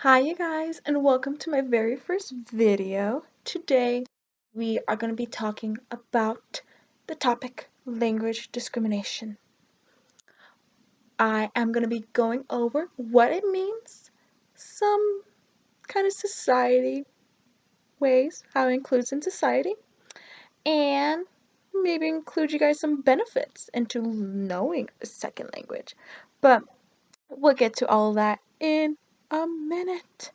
Hi you guys and welcome to my very first video. Today we are going to be talking about the topic language discrimination. I am going to be going over what it means, some kind of society ways, how it includes in society, and maybe include you guys some benefits into knowing a second language. But we'll get to all of that in a minute.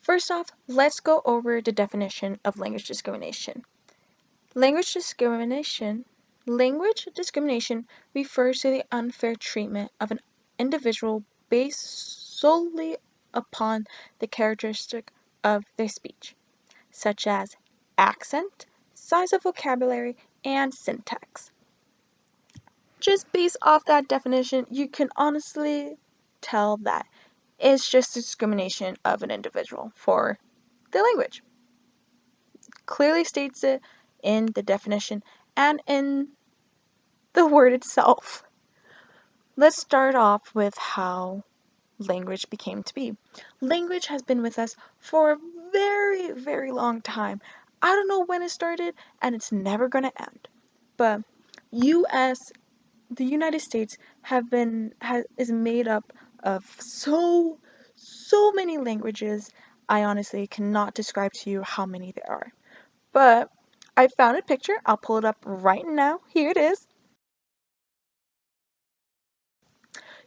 First off, let's go over the definition of language discrimination. Language discrimination Language discrimination refers to the unfair treatment of an individual based solely upon the characteristic of their speech, such as accent, size of vocabulary, and syntax. Just based off that definition, you can honestly tell that it's just discrimination of an individual for their language. Clearly states it in the definition and in the word itself. Let's start off with how language became to be. Language has been with us for a very, very long time. I don't know when it started, and it's never going to end. But the United States is made up of so many languages. I honestly cannot describe to you how many there are. But I found a picture. I'll pull it up right now. Here it is.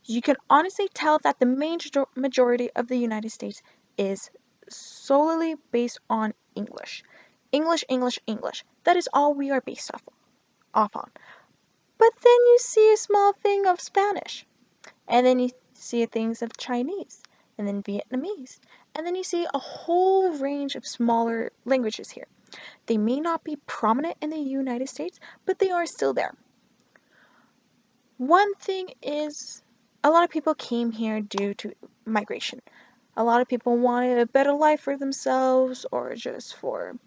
You can honestly tell that the majority of the United States is solely based on English. English, English, English. That is all we are based off on. But then you see a small thing of Spanish, and then you see things of Chinese, and then Vietnamese, and then you see a whole range of smaller languages here. They may not be prominent in the United States, but they are still there. One thing is, a lot of people came here due to migration. A lot of people wanted a better life for themselves or just for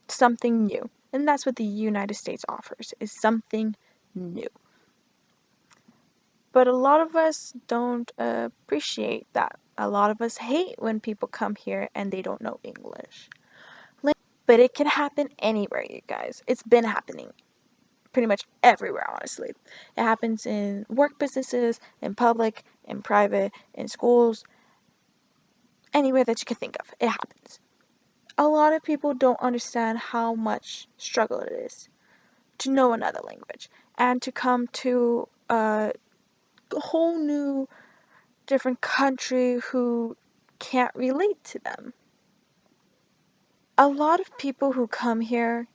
something new. And that's what the United States offers, is something new. But a lot of us don't appreciate that. A lot of us hate when people come here and they don't know English. But it can happen anywhere, you guys. It's been happening pretty much everywhere, honestly. It happens in work businesses, in public, in private, in schools, anywhere that you can think of. It happens. A lot of people don't understand how much struggle it is to know another language and to come to a whole new different country who can't relate to them. A lot of people who come here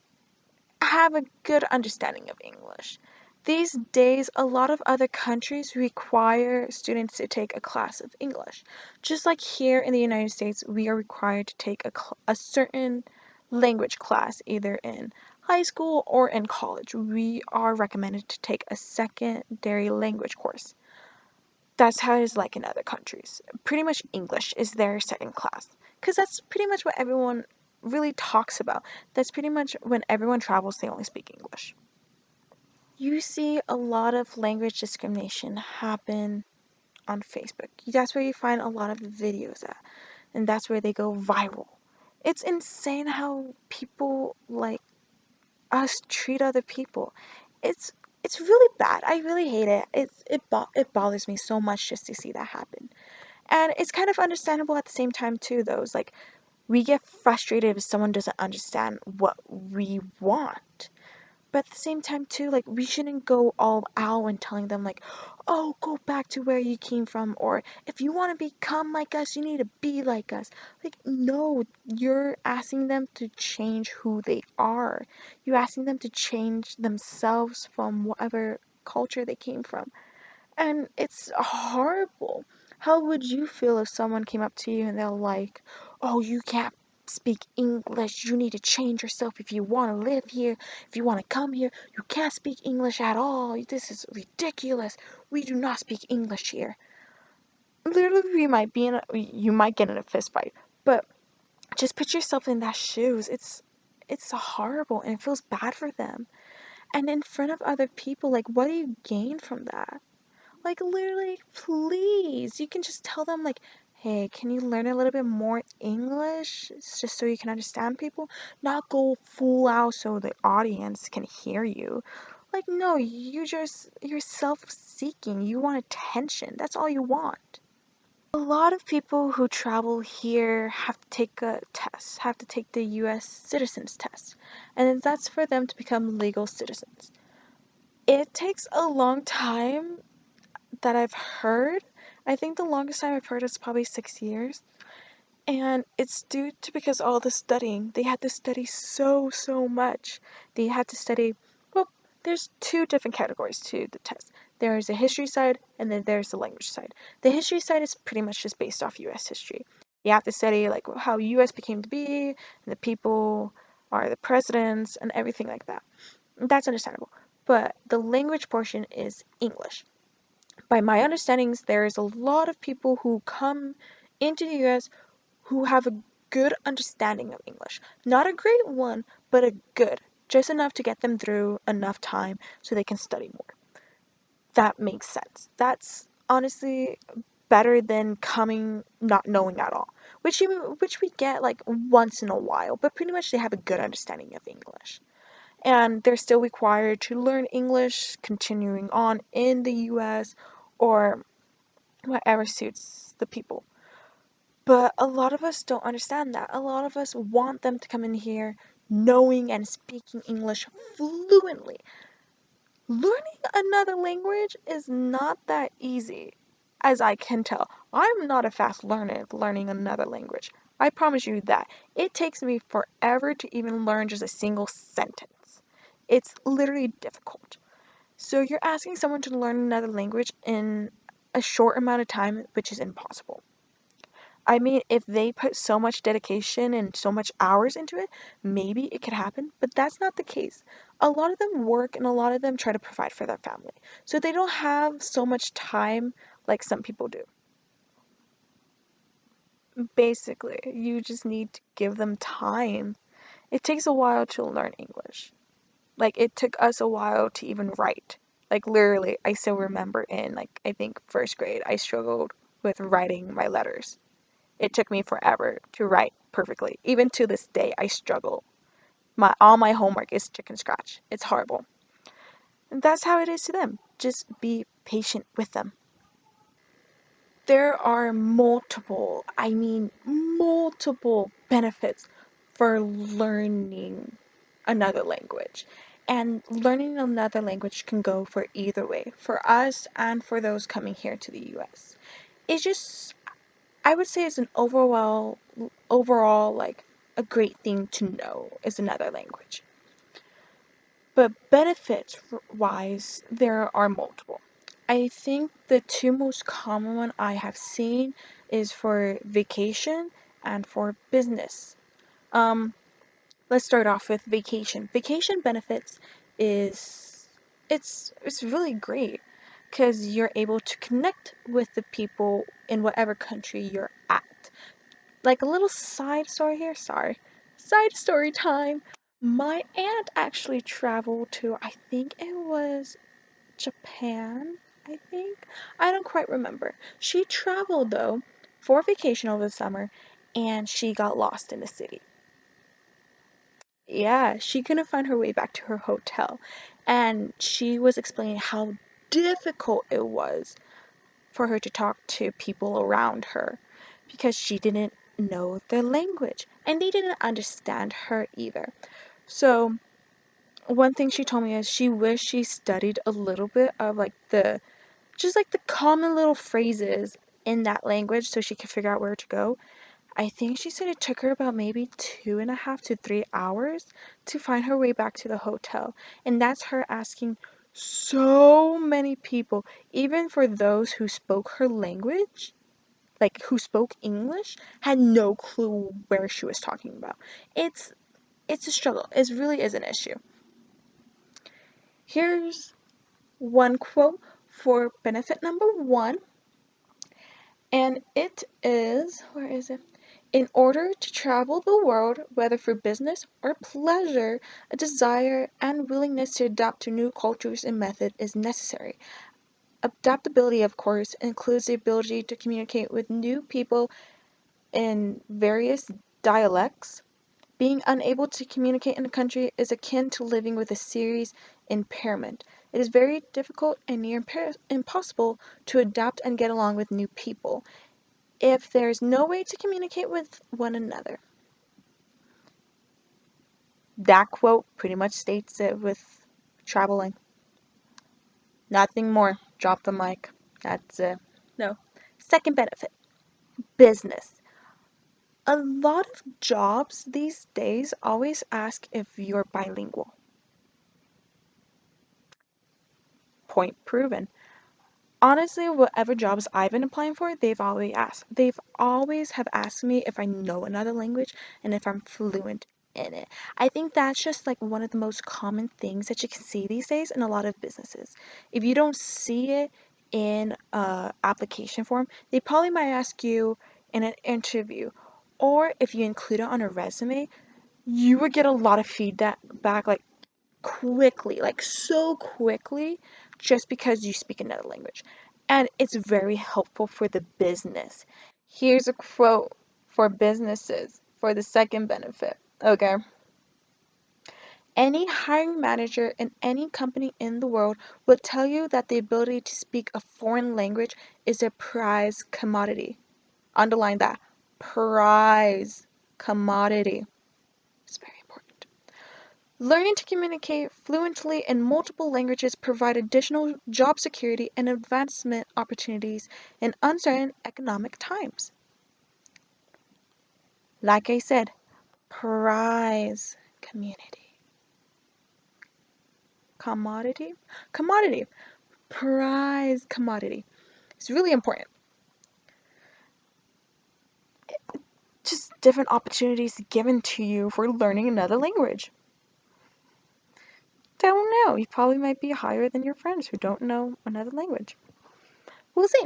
have a good understanding of English. These days, a lot of other countries require students to take a class of English. Just like here in the United States, we are required to take a certain language class, either in high school or in college. We are recommended to take a secondary language course. That's how it is like in other countries. Pretty much English is their second class, because that's pretty much what everyone really talks about. That's pretty much when everyone travels, they only speak English. You see a lot of language discrimination happen on Facebook. That's where you find a lot of videos at, and that's where they go viral. It's insane how people like us treat other people. It's it's really bad. I really hate it. It bothers me so much just to see that happen. And it's kind of understandable at the same time too, though. It's like we get frustrated if someone doesn't understand what we want. But at the same time too, like we shouldn't go all out and telling them like, oh, go back to where you came from, or if you want to become like us, you need to be like us. Like, no, you're asking them to change who they are. You're asking them to change themselves from whatever culture they came from. And it's horrible. How would you feel if someone came up to you and they're like, oh, you can't speak English. You need to change yourself if you want to live here. If you want to come here, you can't speak English at all. This is ridiculous. We do not speak English here. Literally, you might get in a fist fight. But just put yourself in that shoes. It's horrible and it feels bad for them. And in front of other people, like, what do you gain from that? Like, literally, please. You can just tell them, like, hey, can you learn a little bit more English just so you can understand people? Not go full out so the audience can hear you. Like, no, you're self-seeking. You want attention. That's all you want. A lot of people who travel here have to take a test, have to take the US citizens test, and then that's for them to become legal citizens. It takes a long time that I've heard. I think the longest time I've heard is probably 6 years. And it's due to because all the studying. They had to study so much. They had to study, well, there's two different categories to the test. There's a history side and then there's the language side. The history side is pretty much just based off US history. You have to study like how US became to be, and the people are the presidents and everything like that. That's understandable. But the language portion is English. By my understandings, there's a lot of people who come into the US who have a good understanding of English. Not a great one, but a good, just enough to get them through enough time so they can study more. That makes sense. That's honestly better than coming not knowing at all, which we get like once in a while, but pretty much they have a good understanding of English. And they're still required to learn English continuing on in the US or whatever suits the people. But a lot of us don't understand that. A lot of us want them to come in here knowing and speaking English fluently. Learning another language is not that easy, as I can tell. I'm not a fast learner learning another language. I promise you that. It takes me forever to even learn just a single sentence. It's literally difficult. So you're asking someone to learn another language in a short amount of time, which is impossible. I mean, if they put so much dedication and so much hours into it, maybe it could happen, but that's not the case. A lot of them work and a lot of them try to provide for their family. So they don't have so much time like some people do. Basically, you just need to give them time. It takes a while to learn English. Like, it took us a while to even write. Like, literally, I still remember in, like, I think first grade, I struggled with writing my letters. It took me forever to write perfectly. Even to this day, I struggle. My all my homework is chicken scratch. It's horrible. And that's how it is to them. Just be patient with them. There are multiple, I mean multiple benefits for learning another language. And learning another language can go for either way, for us and for those coming here to the US. It's just I would say it's an overall like a great thing to know is another language. But benefits wise, there are multiple. I think the two most common one I have seen is for vacation and for business. Um, let's start off with vacation. Vacation benefits is it's really great because you're able to connect with the people in whatever country you're at. Like a little side story here, sorry. Side story time. My aunt actually traveled to, I think it was Japan, I think. I don't quite remember. She traveled though for vacation over the summer and she got lost in the city. Yeah, she couldn't find her way back to her hotel. And she was explaining how difficult it was for her to talk to people around her because she didn't know their language and they didn't understand her either. So, one thing she told me is she wished she studied a little bit of like the just like the common little phrases in that language so she could figure out where to go. I think she said it took her about maybe 2.5 to 3 hours to find her way back to the hotel. And that's her asking so many people, even for those who spoke her language, like who spoke English, had no clue where she was talking about. It's it's a struggle. It really is an issue. Here's one quote for benefit number one, and it is, where is it? In order to travel the world, whether for business or pleasure, a desire and willingness to adapt to new cultures and method is necessary. Adaptability, of course, includes the ability to communicate with new people in various dialects. Being unable to communicate in a country is akin to living with a serious impairment. It is very difficult and near impossible to adapt and get along with new people if there is no way to communicate with one another. That quote pretty much states it with traveling. Nothing more. Drop the mic. That's it. No. Second benefit, business. A lot of jobs these days always ask if you're bilingual. Point proven. Honestly, whatever jobs I've been applying for, they've always have asked me if I know another language and if I'm fluent in it. I think that's just like one of the most common things that you can see these days in a lot of businesses. If you don't see it in a application form, they probably might ask you in an interview, or if you include it on a resume, you would get a lot of feedback back like quickly, like so quickly, just because you speak another language. And it's very helpful for the business. Here's a quote for businesses for the second benefit. Okay. Any hiring manager in any company in the world will tell you that the ability to speak a foreign language is a prize commodity. Underline that. Prize commodity. It's very important. Learning to communicate fluently in multiple languages provide additional job security and advancement opportunities in uncertain economic times. Like I said, prize community. Commodity? Commodity. Prize commodity. It's really important. Just different opportunities given to you for learning another language. Don't know. You probably might be higher than your friends who don't know another language. We'll see.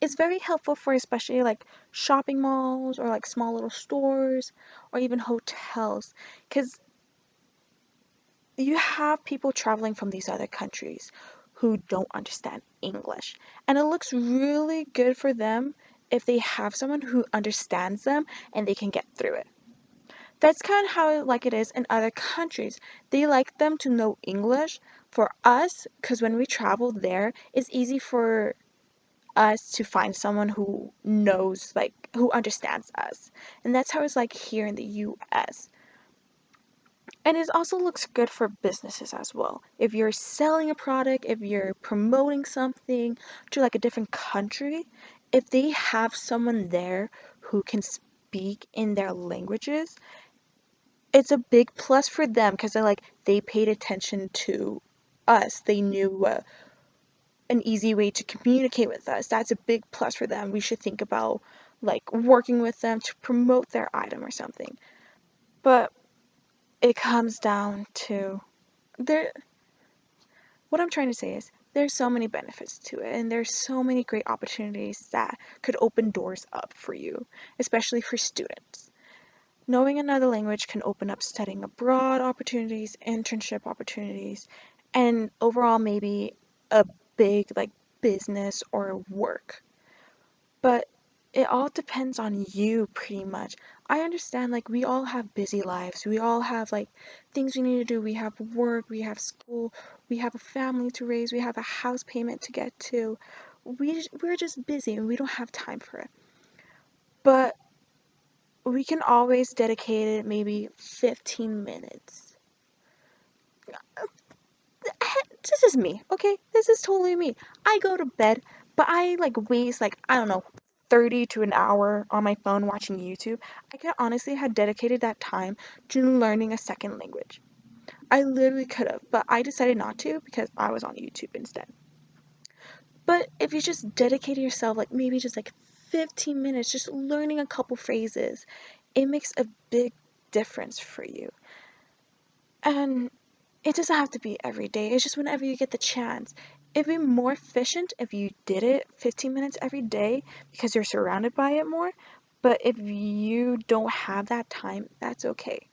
It's very helpful for especially like shopping malls or like small little stores or even hotels because you have people traveling from these other countries who don't understand English. And it looks really good for them if they have someone who understands them and they can get through it. That's kind of how like it is in other countries. They like them to know English. For us, because when we travel there, it's easy for us to find someone who knows, like, who understands us. And that's how it's like here in the US. And it also looks good for businesses as well. If you're selling a product, if you're promoting something to like a different country, if they have someone there who can speak in their languages, it's a big plus for them because they paid attention to us. They knew an easy way to communicate with us. That's a big plus for them. We should think about like working with them to promote their item or something. But it comes down to there what I'm trying to say is there's so many benefits to it and there's so many great opportunities that could open doors up for you, especially for students. Knowing another language can open up studying abroad opportunities, internship opportunities, and overall maybe a big like business or work. But it all depends on you pretty much. I understand like we all have busy lives. We all have like things we need to do. We have work, we have school, we have a family to raise, we have a house payment to get to. We're just busy and we don't have time for it. But we can always dedicate it maybe 15 minutes. This is me, okay? This is totally me. I go to bed, but I like waste like I don't know 30 to an hour on my phone watching YouTube. I could honestly have dedicated that time to learning a second language. I literally could have, but I decided not to because I was on YouTube instead. But if you just dedicate yourself like maybe just like 15 minutes just learning a couple phrases, it makes a big difference for you. And it doesn't have to be every day. It's just whenever you get the chance. It'd be more efficient if you did it 15 minutes every day because you're surrounded by it more. But if you don't have that time, that's okay.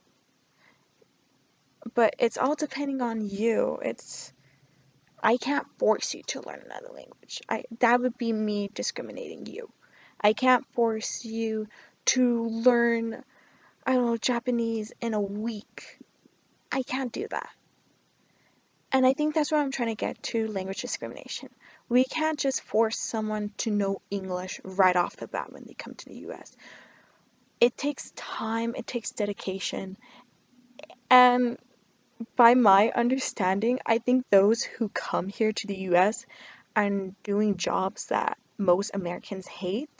But it's all depending on you. It's I can't force you to learn another language. That would be me discriminating you. I can't force you to learn, I don't know, Japanese in a week. I can't do that. And I think that's what I'm trying to get to language discrimination. We can't just force someone to know English right off the bat when they come to the US. It takes time, it takes dedication. And by my understanding, I think those who come here to the US and doing jobs that most Americans hate,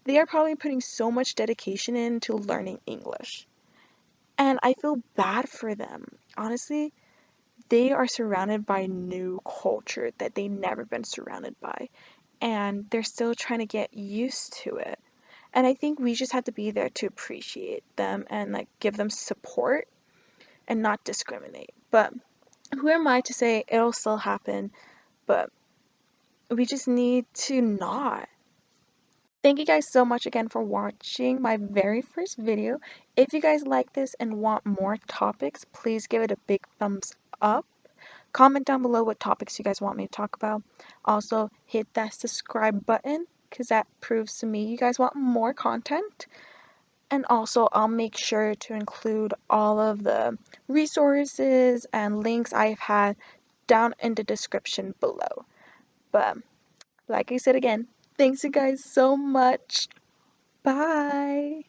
they are probably putting so much dedication into learning English. And I feel bad for them. Honestly, they are surrounded by new culture that they never been surrounded by. And they're still trying to get used to it. And I think we just have to be there to appreciate them and like give them support and not discriminate. But who am I to say it'll still happen? But we just need to not. Thank you guys so much again for watching my very first video. If you guys like this and want more topics, please give it a big thumbs up. Comment down below what topics you guys want me to talk about. Also, hit that subscribe button because that proves to me you guys want more content. And also, I'll make sure to include all of the resources and links I've had down in the description below. But like I said again, thanks you guys so much. Bye.